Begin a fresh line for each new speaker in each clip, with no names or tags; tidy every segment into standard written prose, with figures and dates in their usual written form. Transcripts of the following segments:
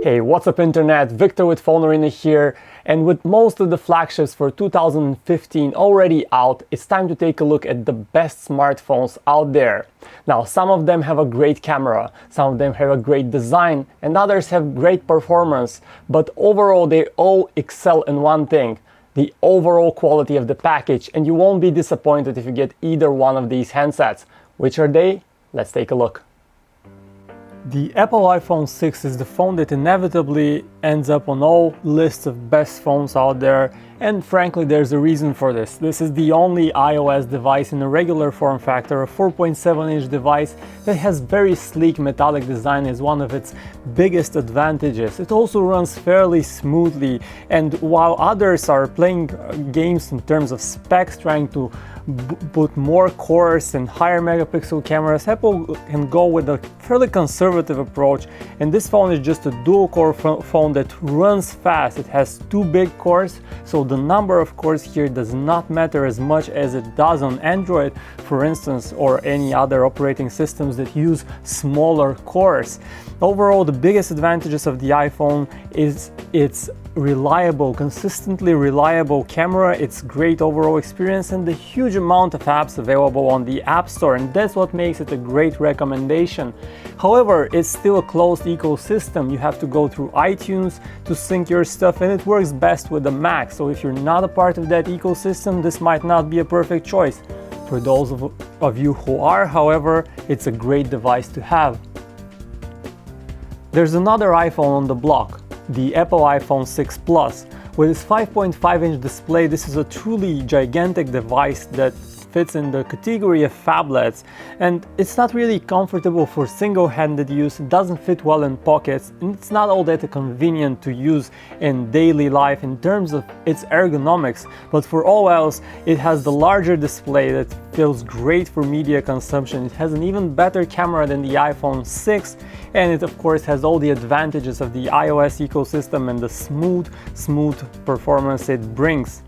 Hey, what's up internet? Victor with PhoneArena here, and with most of the flagships for 2015 already out, it's time to take a look at the best smartphones out there. Now, some of them have a great camera, some of them have a great design, and others have great performance, but overall they all excel in one thing: the overall quality of the package, and you won't be disappointed if you get either one of these handsets. Which are they? Let's take a look. The Apple iPhone 6 is the phone that inevitably ends up on all lists of best phones out there, and frankly there's a reason for this. This is the only iOS device in a regular form factor, a 4.7-inch device that has very sleek metallic design is one of its biggest advantages. It also runs fairly smoothly, and while others are playing games in terms of specs, trying to put more cores and higher megapixel cameras, Apple can go with a fairly conservative approach, and this phone is just a dual-core phone that runs fast. It has two big cores, so the number of cores here does not matter as much as it does on Android, for instance, or any other operating systems that use smaller cores. Overall, the biggest advantages of the iPhone is its reliable, consistently reliable camera, its great overall experience, and the huge amount of apps available on the App Store, and that's what makes it a great recommendation. However, it's still a closed ecosystem. You have to go through iTunes to sync your stuff, and it works best with the Mac, so if you're not a part of that ecosystem, this might not be a perfect choice. For those of you who are, however, it's a great device to have. There's another iPhone on the block, the Apple iPhone 6 Plus. With its 5.5-inch display, this is a truly gigantic device that fits in the category of phablets, and it's not really comfortable for single-handed use. It doesn't fit well in pockets, and it's not all that convenient to use in daily life in terms of its ergonomics, but for all else, it has the larger display that feels great for media consumption. It has an even better camera than the iPhone 6, and it of course has all the advantages of the iOS ecosystem and the smooth performance it brings.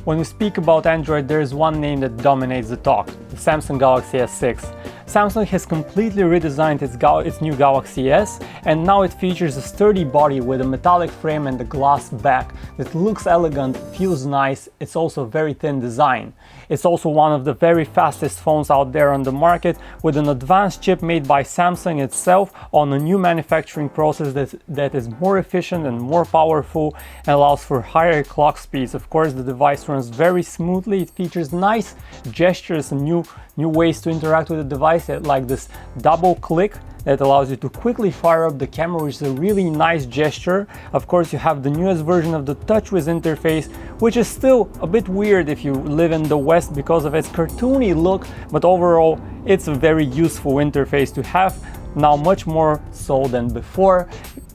When we speak about Android, there is one name that dominates the talk: the Samsung Galaxy S6. Samsung has completely redesigned its new Galaxy S, and now it features a sturdy body with a metallic frame and a glass back that looks elegant, feels nice. It's also a very thin design. It's also one of the very fastest phones out there on the market, with an advanced chip made by Samsung itself on a new manufacturing process that is more efficient and more powerful and allows for higher clock speeds. Of course, the device runs very smoothly. It features nice gestures and new ways to interact with the device, like this double click that allows you to quickly fire up the camera, which is a really nice gesture. Of course, you have the newest version of the TouchWiz interface, which is still a bit weird if you live in the West because of its cartoony look, but overall it's a very useful interface to have, now much more so than before.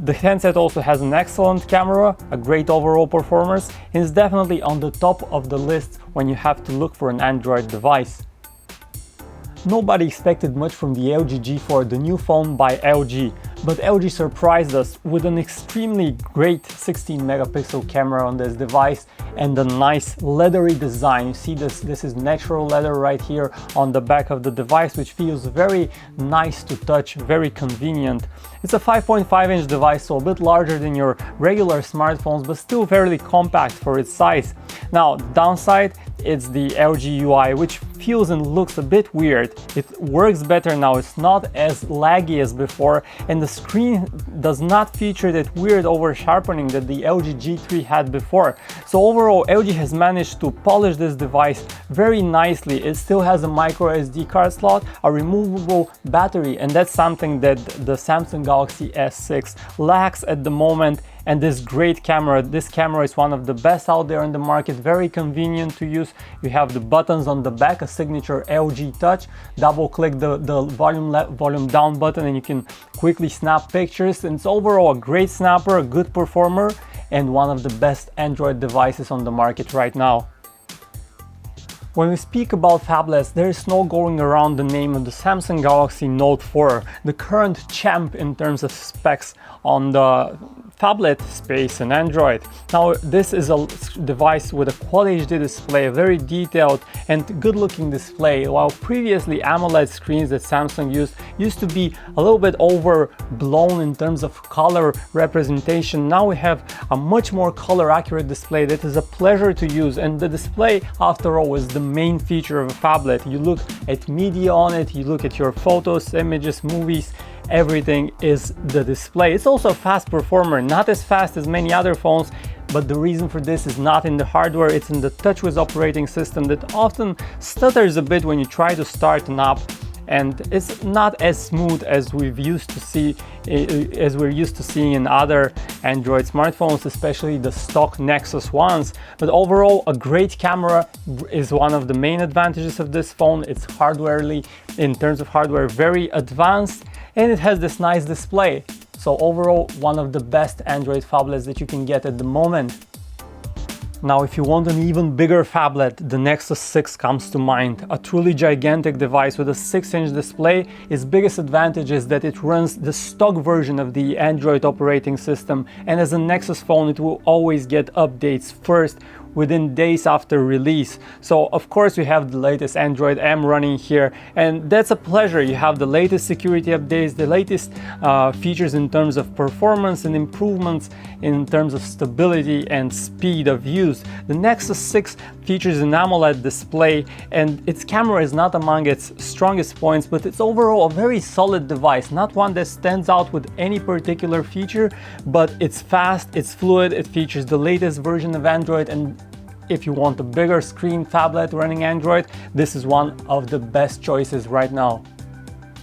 The handset also has an excellent camera, a great overall performance, and is definitely on the top of the list when you have to look for an Android device. Nobody expected much from the LG G4, the new phone by LG, but LG surprised us with an extremely great 16 megapixel camera on this device and a nice leathery design. You see this is natural leather right here on the back of the device, which feels very nice to touch, very convenient. It's a 5.5-inch device, so a bit larger than your regular smartphones, but still fairly compact for its size. Now, the downside, it's the LG UI, which feels and looks a bit weird. It works better now, it's not as laggy as before, and the screen does not feature that weird over sharpening that the LG G3 had before. So overall, LG has managed to polish this device very nicely. It still has a micro SD card slot, a removable battery, and that's something that the Samsung Galaxy S6 lacks at the moment. And this great camera, this camera is one of the best out there in the market, very convenient to use. You have the buttons on the back, a signature LG Touch. Double click the volume down button and you can quickly snap pictures. And it's overall a great snapper, a good performer, and one of the best Android devices on the market right now. When we speak about phablets, there is no going around the name of the Samsung Galaxy Note 4, the current champ in terms of specs on the phablet space in Android. Now, this is a device with a Quad HD display, a very detailed and good looking display, while previously AMOLED screens that Samsung used to be a little bit overblown in terms of color representation. Now we have a much more color accurate display that is a pleasure to use, and the display after all is the main feature of a phablet. You look at media on it, you look at your photos, images, movies, everything is the display. It's also a fast performer, not as fast as many other phones, but the reason for this is not in the hardware, it's in the TouchWiz operating system that often stutters a bit when you try to start an app, and it's not as smooth as we're used to seeing in other Android smartphones, especially the stock Nexus ones. But overall, a great camera is one of the main advantages of this phone. It's in terms of hardware, very advanced, and it has this nice display. So overall, one of the best Android phablets that you can get at the moment. Now, if you want an even bigger phablet, the Nexus 6 comes to mind. A truly gigantic device with a 6-inch display. Its biggest advantage is that it runs the stock version of the Android operating system, and as a Nexus phone, it will always get updates first, within days after release. So of course we have the latest Android M running here, and that's a pleasure. You have the latest security updates, the latest features in terms of performance and improvements in terms of stability and speed of use. The Nexus 6 features an AMOLED display, and its camera is not among its strongest points, but it's overall a very solid device, not one that stands out with any particular feature, but it's fast, it's fluid, it features the latest version of Android, and if you want a bigger screen phablet running Android, this is one of the best choices right now.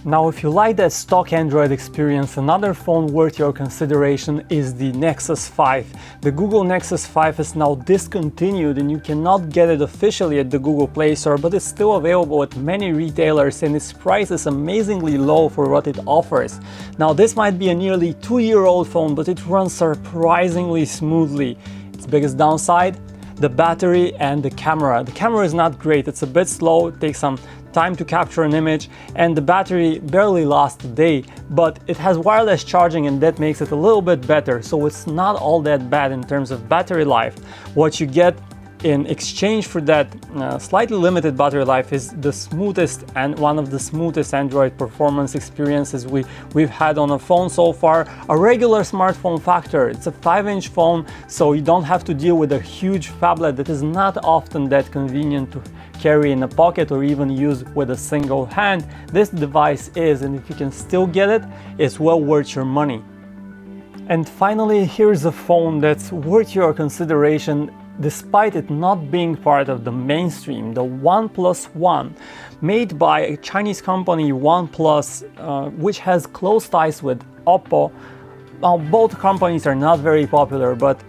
Now, if you like that stock Android experience, another phone worth your consideration is the Nexus 5. The Google Nexus 5 is now discontinued and you cannot get it officially at the Google Play Store, but it's still available at many retailers, and its price is amazingly low for what it offers. Now, this might be a nearly 2-year-old phone, but it runs surprisingly smoothly. Its biggest downside? The battery and the camera. The camera is not great, it's a bit slow, it takes some time to capture an image, and the battery barely lasts a day, but it has wireless charging and that makes it a little bit better, so it's not all that bad in terms of battery life. What you get in exchange for that slightly limited battery life is the smoothest and one of the smoothest Android performance experiences we've had on a phone so far. A regular smartphone factor. It's a 5-inch phone, so you don't have to deal with a huge phablet that is not often that convenient to carry in a pocket or even use with a single hand. This device is, and if you can still get it, it's well worth your money. And finally, here's a phone that's worth your consideration despite it not being part of the mainstream, the OnePlus One, made by a Chinese company OnePlus, which has close ties with Oppo. Now, both companies are not very popular, but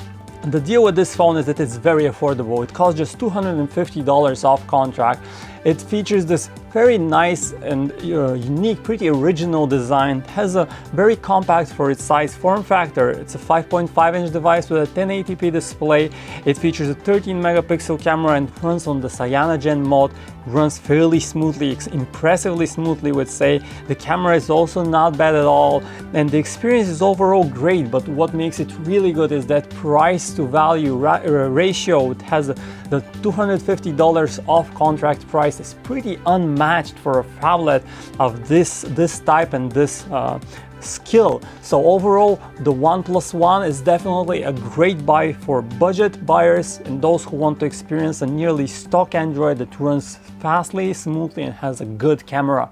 the deal with this phone is that it's very affordable. It costs just $250 off contract. It features this very nice and unique, pretty original design. It has a very compact for its size form factor. It's a 5.5-inch device with a 1080p display. It features a 13-megapixel camera and runs on the cyanogen mode. It runs fairly smoothly, impressively smoothly, would say. The camera is also not bad at all, and the experience is overall great, but what makes it really good is that price to value ratio. It has the $250 off contract price is pretty unmatched for a phablet of this type and this skill. So overall, the OnePlus One is definitely a great buy for budget buyers and those who want to experience a nearly stock Android that runs fastly, smoothly, and has a good camera.